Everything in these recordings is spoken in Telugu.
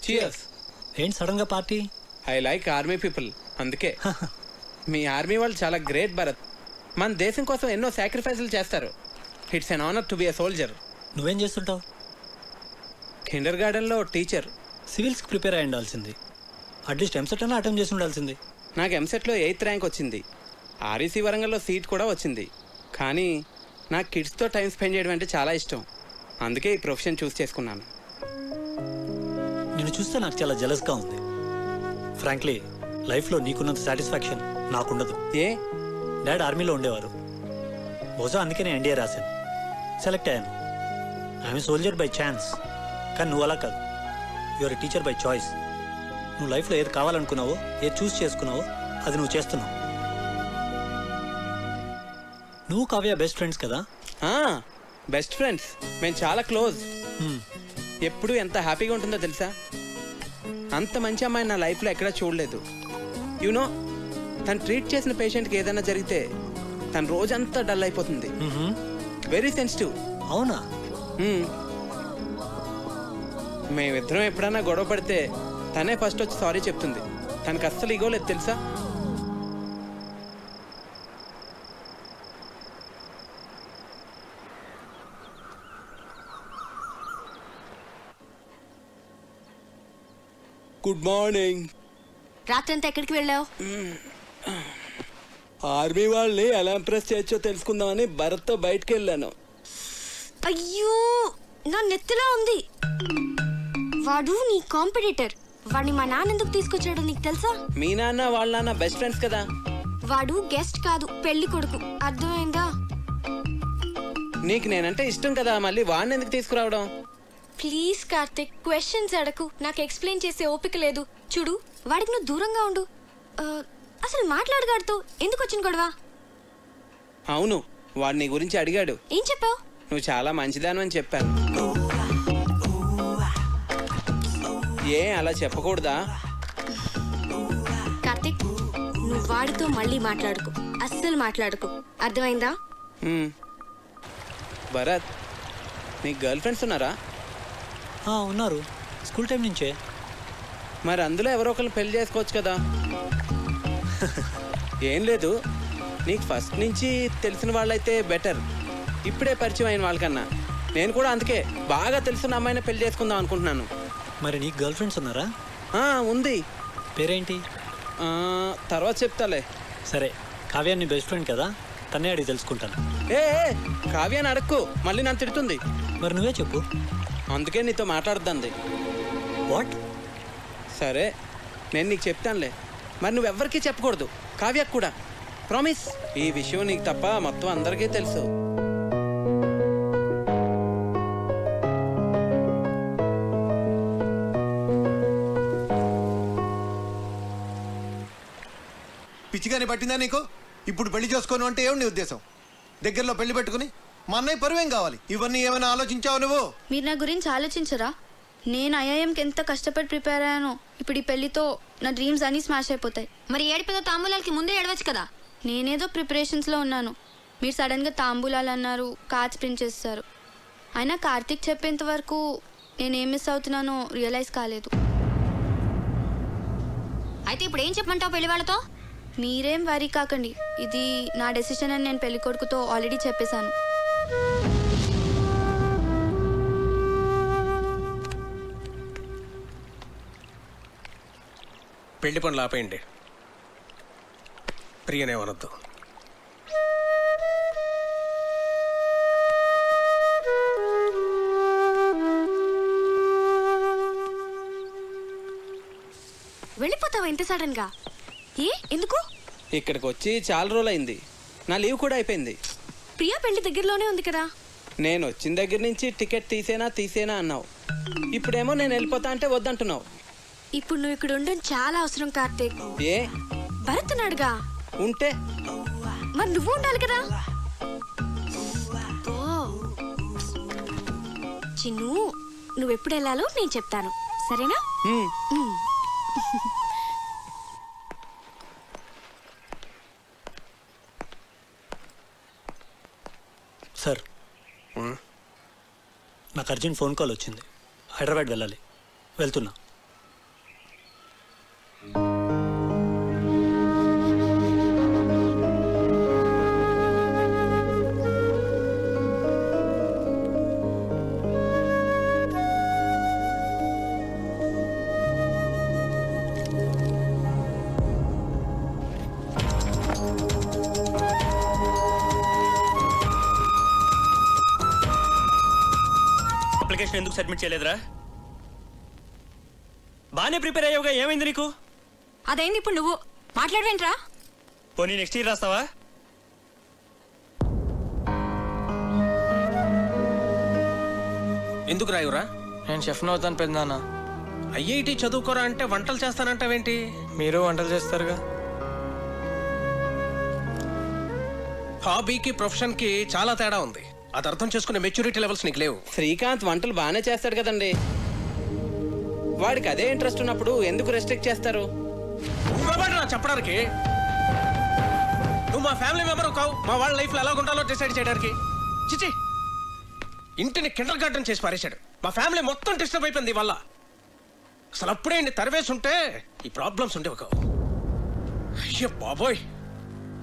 చియర్స్. ఏంటి సడన్గా party? I like army people, అందుకే. మీ ఆర్మీ వాళ్ళు చాలా గ్రేట్ భరత్. మన దేశం కోసం ఎన్నో సాక్రిఫైసులు చేస్తారు. It's an honour to be a soldier. నువ్వేం చేస్తుంటావు? కిండర్ గార్డెన్లో టీచర్. సివిల్స్కి ప్రిపేర్ అయి ఉండాల్సింది. అట్లీస్ట్ ఎంసెట్ అన్నా అటెంప్ట్ చేసి ఉండాల్సింది. నాకు ఎంసెట్లో 8th ర్యాంక్ వచ్చింది. ఆర్ఈసీ వరంగల్లో సీట్ కూడా వచ్చింది. కానీ నాకు కిడ్స్తో టైం స్పెండ్ చేయడం అంటే చాలా ఇష్టం. అందుకే ఈ ప్రొఫెషన్ చూస్ చేసుకున్నాను. నిన్ను చూస్తే నాకు చాలా జెలస్గా ఉంది. ఫ్రాంక్లీ లైఫ్లో నీకున్నంత సాటిస్ఫాక్షన్ నాకుండదు. ఏ? డాడ్ ఆర్మీలో ఉండేవారు. బహుశా అందుకే నేను ఎన్డీఏ రాశాను, సెలెక్ట్ అయ్యాను. I'm soldier by chance. కానీ నువ్వు అలా కాదు, యువర్ టీచర్ బై చాయిస్. నువ్వు లైఫ్లో ఏది కావాలనుకున్నావో, ఏది చూస్ చేసుకున్నావో అది నువ్వు చేస్తున్నావు. నువ్వు కావ్య బెస్ట్ ఫ్రెండ్స్ కదా? Best friends. మేము చాలా క్లోజ్. ఎప్పుడు ఎంత హ్యాపీగా ఉంటుందో తెలుసా? అంత మంచి అమ్మాయి నా లైఫ్లో ఎక్కడా చూడలేదు. యూనో, తను ట్రీట్ చేసిన పేషెంట్కి ఏదైనా జరిగితే తను రోజంతా డల్ అయిపోతుంది. Very sensitive. అవునా? మేమిద్దరం ఎప్పుడైనా గొడవ పడితే తనే ఫస్ట్ వచ్చి సారీ చెప్తుంది. తనకు అస్సలు ఇగో లేదు తెలుసా? Good morning. రాత్రంతా ఎక్కడికి వెళ్ళావు? ఆర్మీ వాళ్ళని ఎలా ఇంప్రెస్ చేయొచ్చో తెలుసుకుందామని భరత్తో బయటకు వెళ్ళాను. అయ్యో, నా నెత్తిలో ఉంది. వాడు నీ కాంపిటీటర్. వాడిని మా నాన్న ఎందుకు తీసుకొచ్చాడో నీకు తెలుసా? మీ నాన్న వాళ్ళ నాన్న బెస్ట్ ఫ్రెండ్స్ కదా. వాడు గెస్ట్ కాదు, పెళ్లి కొడుకు. అర్థమైందా? నీకు నేనంటే ఇష్టం కదా, మళ్ళీ వాడిని ఎందుకు తీసుకురావడం? ప్లీజ్ కార్తిక్, క్వశ్చన్స్ అడకు. నాకు ఎక్స్ప్లెయిన్ చేసే ఓపిక లేదు. చూడు, వాడికి నువ్వు దూరంగా ఉండు. అసలు మాట్లాడగాడుతో ఎందుకు వచ్చిన గొడవ? అవును, వాడు నీ గురించి అడిగాడు. ఏం చెప్పావు? నువ్వు చాలా మంచిదాను అని చెప్పాను. ఏ అలా చెప్పకూడదా? కార్తిక్, నువ్వు వాడితో మళ్ళీ మాట్లాడుకో. అస్సలు మాట్లాడుకో, అర్థమైందా? భరత్, నీకు గర్ల్ ఫ్రెండ్స్ ఉన్నారా? ఉన్నారు, స్కూల్ టైం నుంచే. మరి అందులో ఎవరో ఒకరిని పెళ్లి చేసుకోవచ్చు కదా. ఏం లేదు, నీకు ఫస్ట్ నుంచి తెలిసిన వాళ్ళైతే బెటర్. ఇప్పుడే పరిచయం అయిన వాళ్ళకన్నా. నేను కూడా అందుకే బాగా తెలిసిన అమ్మాయిని పెళ్లి చేసుకుందాం అనుకుంటున్నాను. మరి నీకు గర్ల్ ఫ్రెండ్స్ ఉన్నారా? ఉంది. పేరేంటి? తర్వాత చెప్తాలే. సరే, కావ్య నీ బెస్ట్ ఫ్రెండ్ కదా, తనే అడిగి తెలుసుకుంటాను. ఏ కావ్యాన్ని అడక్కు, మళ్ళీ నన్ను తిడుతుంది. మరి నువ్వే చెప్పు. అందుకే నీతో మాట్లాడుతుంది. వాట్? సరే, నేను నీకు చెప్తానులే. మరి నువ్వెవ్వరికీ చెప్పకూడదు, కావ్యకు కూడా. ప్రామిస్. ఈ విషయం నీకు తప్ప మొత్తం అందరికీ తెలుసు. పిచ్చిగానే పట్టిందా నీకు? ఇప్పుడు పెళ్లి చేసుకోను అంటే ఏమి నీ ఉద్దేశం? దగ్గరలో పెళ్లి పెట్టుకుని మా అన్నయ్య పరువేం కావాలి? ఇవన్నీ ఏమైనా ఆలోచించావు నువ్వు? మీరు నా గురించి ఆలోచించరా? నేను ఐఐఎంకి ఎంత కష్టపడి ప్రిపేర్ అయ్యానో. ఇప్పుడు ఈ పెళ్లితో నా డ్రీమ్స్ అన్నీ స్మాష్ అయిపోతాయి. మరి ఏడిపోతే తాంబూలాలకి ముందే ఏడవచ్చు కదా. నేనేదో ప్రిపరేషన్స్లో ఉన్నాను. మీరు సడన్గా తాంబూలాలు అన్నారు, కార్డ్స్ ప్రింట్ చేస్తారు. అయినా కార్తీక్ చెప్పేంత వరకు నేనేం మిస్ అవుతున్నానో రియలైజ్ కాలేదు. అయితే ఇప్పుడు ఏం చెప్పమంటావు పెళ్లి వాళ్ళతో? మీరేం వరీ కాకండి, ఇది నా డెసిషన్ అని నేను పెళ్లి కొడుకుతో ఆల్రెడీ చెప్పేశాను. పెళ్లి పనులు ఆపేయండి. ప్రియనే అనొద్దు. వెళ్ళిపోతావా ఇంత సడన్ గా? ఎందుకు? ఇక్కడికి వచ్చి చాలా రోజులు అయింది. నా లీవ్ కూడా అయిపోయింది. ప్రియా పెళ్లి దగ్గరలోనే ఉంది కదా. నేను వచ్చిన దగ్గర నుంచి టికెట్ తీసేనా అన్నావు. ఇప్పుడేమో నేను వెళ్ళిపోతా అంటే వద్దంటున్నావు. ఇప్పుడు నువ్వు ఇక్కడ ఉండడం చాలా అవసరం కార్తీక్. ఏ? భరత్ ఉన్నాడుగా. ఉంటే మరి నువ్వు ఉండాలి కదా. చిన్ను, నువ్వెప్పుడు వెళ్ళాలో నేను చెప్తాను, సరేనా? సార్, నాకు అర్జెంట్ ఫోన్ కాల్ వచ్చింది. హైదరాబాద్ వెళ్ళాలి, వెళ్తున్నా. అప్లికేషన్ ఎందుకు సబ్మిట్ చేయలేదురా? బాగానే ప్రిపేర్ అయ్యావుగా, ఏమైంది నీకు? అదైంది, ఇప్పుడు నువ్వు మాట్లాడవేంట్రా? పోనీ నెక్స్ట్ ఇయర్ రాస్తావా? ఎందుకు రాయురా? నేను షెఫ్ని అవుతాను పెద్దనాన్న. ఐఐటి చదువుకోరా అంటే వంటలు చేస్తానంటావేంటి? మీరు వంటలు చేస్తారుగా. హాబీకి ప్రొఫెషన్కి చాలా తేడా ఉంది. అది అర్థం చేసుకునే మెచ్యూరిటీ లెవెల్స్ నీకు లేవు. శ్రీకాంత్ వంటలు బాగానే చేస్తాడు కదండి. వాడికి అదే ఇంట్రెస్ట్ ఉన్నప్పుడు ఎందుకు రెస్ట్రిక్ట్ చేస్తారు? నువ్వెవడ్రా చెప్పడానికి? నువ్వు మా ఫ్యామిలీ మెంబర్ కావు, మా వాళ్ళ లైఫ్లో ఎలా ఉండాలో డిసైడ్ చేయడానికి. చిచి, ఇంటిని కిండర్ గార్డెన్ చేసి పారేశాడు. మా ఫ్యామిలీ మొత్తం డిస్టర్బ్ అయిపోయింది వల్ల. అసలు అప్పుడే ఇన్ని తరివేసి ఉంటే ఈ ప్రాబ్లమ్స్ ఉండేవి కావు. అయ్యో బాబోయ్,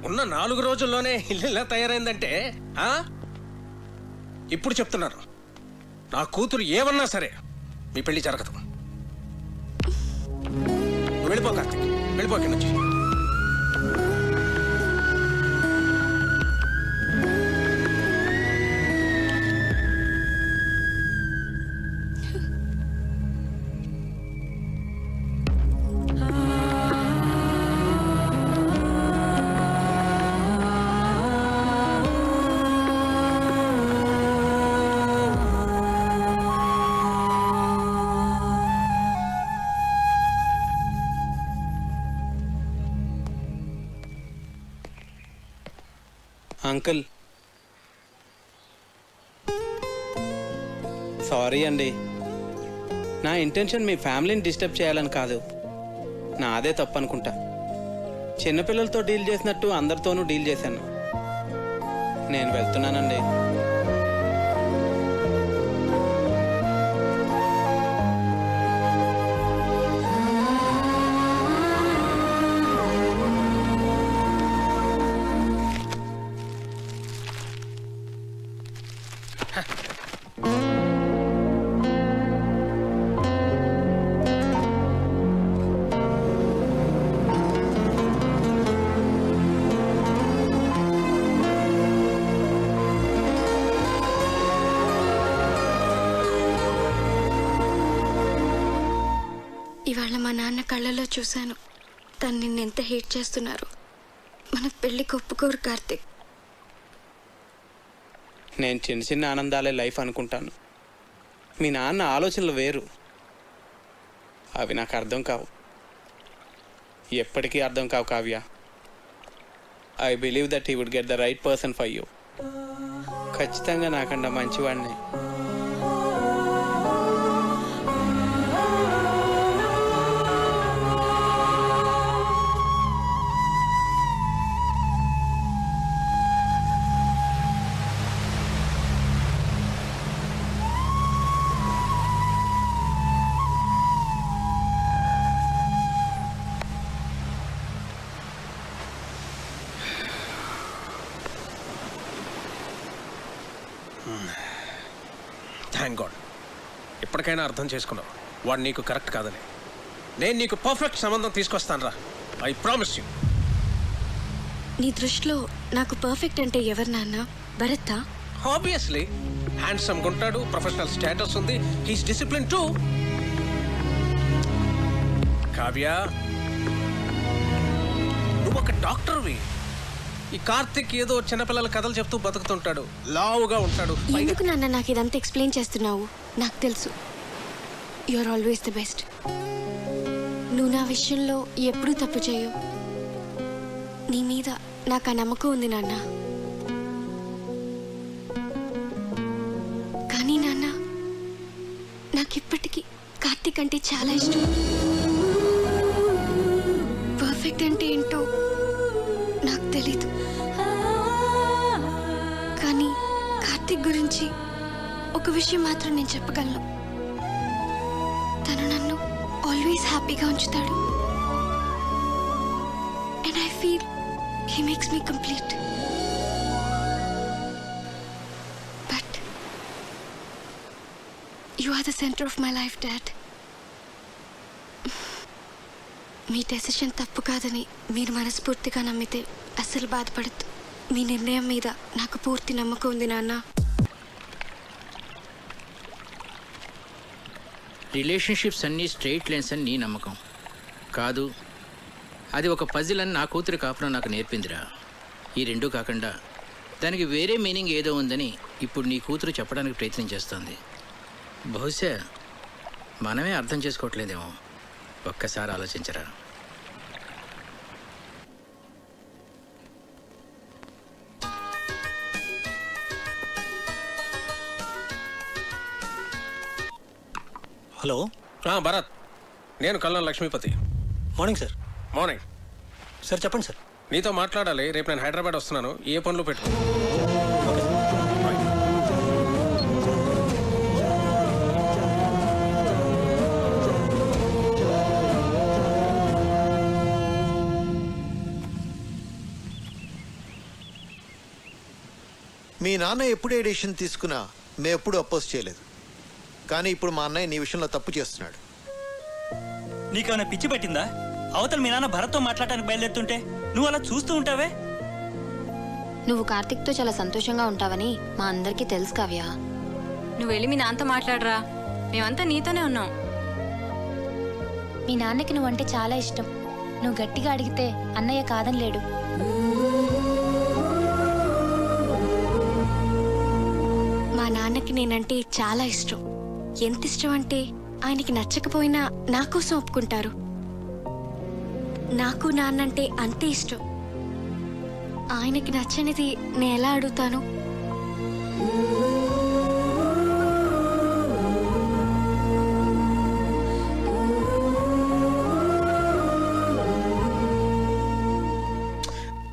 ఉన్న 4 రోజుల్లోనే ఇల్లు ఇలా తయారైందంటే ఇప్పుడు చెప్తున్నారు, నా కూతురు ఏమన్నా సరే మీ పెళ్లి జరగదు. వెళ్ళిపో కార్తీక్, వెళ్ళిపో ఇక్కడి నుంచి. అంకుల్, సారీ అండి. నా ఇంటెన్షన్ మీ ఫ్యామిలీని డిస్టర్బ్ చేయాలని కాదు. నాదే తప్పు అనుకుంటా. చిన్నపిల్లలతో డీల్ చేసినట్టు అందరితోనూ డీల్ చేశాను. నేను వెళ్తున్నానండి. ఇవాళ మా నాన్న కళ్ళలో చూశాను, తను నిన్ను ఎంత హేట్ చేస్తున్నారు. మన పెళ్ళికి ఒప్పుకోరు కార్తిక్. నేను చిన్న చిన్న ఆనందాలే లైఫ్ అనుకుంటాను. మీ నాన్న ఆలోచనలు వేరు. అవి నాకు అర్థం కావు, ఎప్పటికీ అర్థం కావు Kavya. I believe that he would get the right person for you. ఖచ్చితంగా నాకన్నా మంచివాడిని. థ్యాంక్ గాడ్, ఇప్పటికైనా అర్థం చేసుకున్నావు వాడు నీకు కరెక్ట్ కాదని. నేను నీకు పర్ఫెక్ట్ సంబంధం తీసుకొస్తాను రా, ఐ ప్రామిస్ యూ. నీ దృష్టిలో నాకు పర్ఫెక్ట్ అంటే ఎవరు నాన్న? భరతా? ఆబ్వియస్లీ. హ్యాండ్సమ్గా ఉంటాడు, ప్రొఫెషనల్ స్టేటస్ ఉంది, హీస్ డిసిప్లిన్ టూ. కావ్య, నువ్వు ఒక డాక్టర్వి. ఈ కార్తిక్ ఏదో చిన్నపిల్లల కథలు చెప్తూ బతుకుతుంటాడు, లావుగా ఉంటాడు. ఎందుకు నాన్న నాకు ఇదంతా ఎక్స్ప్లెయిన్ చేస్తున్నావు? నాకు తెలుసు you are always the best. నువ్వు నా విషయంలో ఎప్పుడూ తప్పు చేయవు. నీ మీద నాకు ఆ నమ్మకం ఉంది నాన్న. కానీ నాన్న, నాకిప్పటికీ కార్తిక్ అంటే చాలా ఇష్టం. పర్ఫెక్ట్ అంటే ఏంటో నాకు తెలీదు, కానీ కార్తిక్ గురించి ఒక విషయం మాత్రం నేను చెప్పగలను. తను నన్ను ఆల్వేస్ హ్యాపీగా ఉంచుతాడు. And I feel he makes me complete. But you are the centre of my life dad. మీ డెసిషన్ తప్పు కాదని మీరు మనస్ఫూర్తిగా నమ్మితే అస్సలు బాధపడద్దు. మీ నిర్ణయం మీద నాకు పూర్తి నమ్మకం ఉంది నాన్న. రిలేషన్షిప్స్ అన్నీ స్ట్రెయిట్ లైన్స్ అని నీ నమ్మకం కాదు. అది ఒక పజిల్ అని నా కూతురి కాపురం నాకు నేర్పిందిరా. ఈ రెండూ కాకుండా దానికి వేరే మీనింగ్ ఏదో ఉందని ఇప్పుడు నీ కూతురు చెప్పడానికి ప్రయత్నం చేస్తోంది. బహుశా మనమే అర్థం చేసుకోవట్లేదేమో. ఒక్కసారి ఆలోచించరా. హలో భరత్, నేను Kallam Lakshmipathi. Morning sir. Morning sir చెప్పండి సార్. నీతో మాట్లాడాలి. రేపు నేను హైదరాబాద్ వస్తున్నాను. ఏ పనులు పెట్టుకో. మీ నాన్న ఎప్పుడు ఏ డెసిషన్ తీసుకున్నా మేము ఎప్పుడు అపోజ్ చేయలేదు. కానీ ఇప్పుడు మా అన్నయ్య నీ విషయంలో తప్పు చేస్తున్నాడు. నీకేమైనా పిచ్చి పట్టిందా? అవతల మీ నాన్న భరత్తో మాట్లాడటానికి బయలుదేరుతుంటే నువ్వు అలా చూస్తూ ఉంటావే? నువ్వు కార్తిక్తో చాలా సంతోషంగా ఉంటావని మా అందరికీ తెలుసు కావ్య. నువ్వు వెళ్ళి మీ నాన్నతో మాట్లాడరా. మేమంతా నీతోనే ఉన్నాం. మీ నాన్నకి నువ్వంటే చాలా ఇష్టం. నువ్వు గట్టిగా అడిగితే అన్నయ్య కాదని లేడు. మా నాన్నకి నేనంటే చాలా ఇష్టం. ఎంత ఇష్టం అంటే ఆయనకి నచ్చకపోయినా నా కోసం ఒప్పుకుంటారు. నాకు నాన్నంటే అంతే ఇష్టం. ఆయనకి నచ్చనిది నేను ఎలా అడుగుతాను?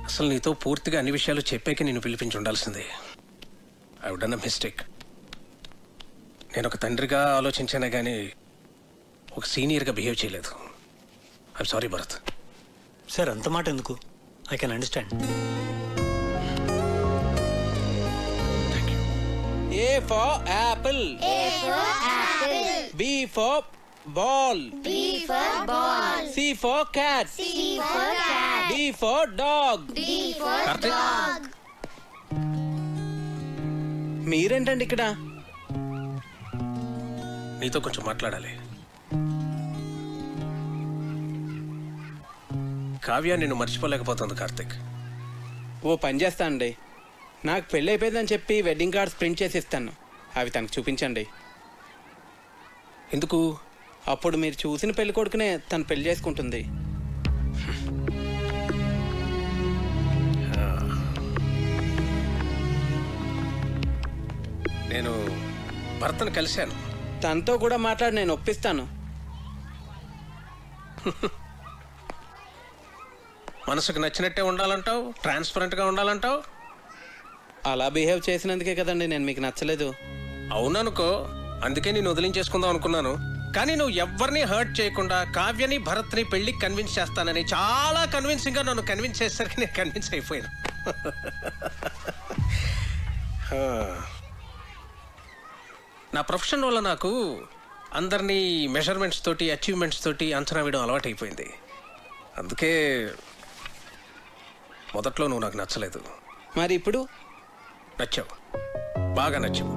అసలు నీతో పూర్తిగా అన్ని విషయాలు చెప్పాక నేను పిలిపించి ఉండాల్సిందే. I would done a mistake. నేను ఒక తండ్రిగా ఆలోచించానే కానీ ఒక సీనియర్గా బిహేవ్ చేయలేదు. I'm sorry Bharat. సార్ అంత మాట ఎందుకు? I can understand. A for apple. A for apple. B for ball. B for ball. C for cat. C for cat. D for dog. D for Karthik, dog. మీరేంటండి ఇక్కడ? నీతో కొంచెం మాట్లాడాలి. కావ్య నిన్ను మర్చిపోలేకపోతుంది కార్తిక్. ఓ పని చేస్తానండి. నాకు పెళ్ళి అయిపోయిందని చెప్పి వెడ్డింగ్ కార్డ్స్ ప్రింట్ చేసి ఇస్తాను. అవి తనకు చూపించండి. ఎందుకు? అప్పుడు మీరు చూసిన పెళ్లి కొడుకునే తను పెళ్లి చేసుకుంటుంది. నేను భర్తను కలిశాను. తనతో కూడా మాట్లాడి నేను ఒప్పిస్తాను. మనసుకు నచ్చినట్టే ఉండాలంటావు, ట్రాన్స్పరెంట్గా ఉండాలంటావు. అలా బిహేవ్ చేసినందుకే కదండి నేను మీకు నచ్చలేదు. అవుననుకో, అందుకే నేను వదిలించేసుకుందాం అనుకున్నాను. కానీ నువ్వు ఎవరిని హర్ట్ చేయకుండా కావ్యని భరత్ని పెళ్లికి కన్విన్స్ చేస్తానని చాలా కన్విన్సింగ్గా నన్ను కన్విన్స్ చేసేసరికి నేను కన్విన్స్ అయిపోయాను. నా ప్రొఫెషన్ వల్ల నాకు అందరినీ మెజర్మెంట్స్ తోటి అచీవ్మెంట్స్ తోటి అంచనా వేయడం అలవాటు అయిపోయింది. అందుకే మొదట్లో నువ్వు నాకు నచ్చలేదు. మరి ఇప్పుడు నచ్చావు, బాగా నచ్చావు.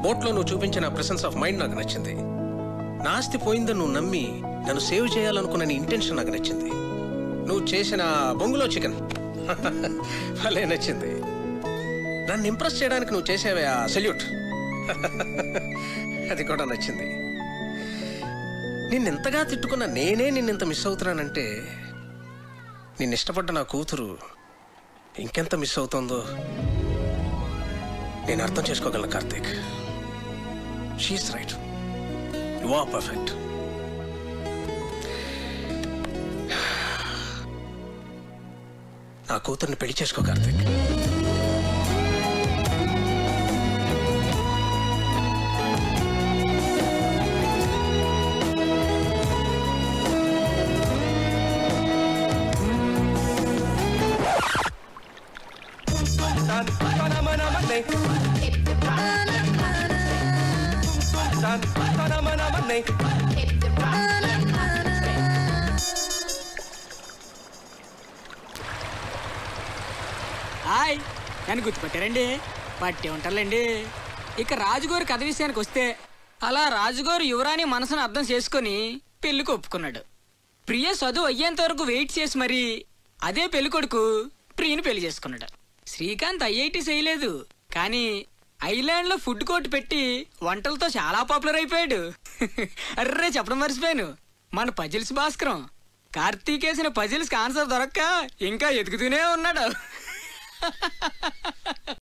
బోట్లో నువ్వు చూపించిన ప్రెసెన్స్ ఆఫ్ మైండ్ నాకు నచ్చింది. నా ఆస్తి పోయిందని నువ్వు నమ్మి నన్ను సేవ్ చేయాలనుకున్న నీ ఇంటెన్షన్ నాకు నచ్చింది. నువ్వు చేసిన బొంగులో చికెన్ భలే నచ్చింది. నన్ను ఇంప్రెస్ చేయడానికి నువ్వు చేసేవే ఆ సెల్యూట్ అది కూడా నచ్చింది. నిన్నెంతగా తిట్టుకున్నా నేనే నిన్నెంత మిస్ అవుతున్నానంటే నిన్ను ఇష్టపడ్డ నా కూతురు ఇంకెంత మిస్ అవుతుందో నేను అర్థం చేసుకోగలను Karthik. She's right, you are perfect. నా కూతుర్ని పెళ్లి చేసుకో కార్తీక్. హాయ్, నన్ను గుర్తుపట్టారండి? పట్టే ఉంటారులేండి. ఇక రాజుగారి కథ విషయానికి వస్తే అలా రాజుగారు యువరాణి మనసును అర్థం చేసుకొని పెళ్లికి ఒప్పుకున్నాడు. ప్రియ చదువు అయ్యేంత వరకు వెయిట్ చేసి మరి అదే పెళ్లి కొడుకు ప్రియని పెళ్లి చేసుకున్నాడు. శ్రీకాంత్ ఐఐటి చేయలేదు, కానీ ఐలాండ్లో ఫుడ్ కోర్ట్ పెట్టి వంటలతో చాలా పాపులర్ అయిపోయాడు. అర్రే చెప్పడం మర్చిపోయాను, మన పజిల్స్ భాస్కరం కార్తీక్ వేసిన పజిల్స్కి ఆన్సర్ దొరక్క ఇంకా ఎదుగుతూనే ఉన్నాడు.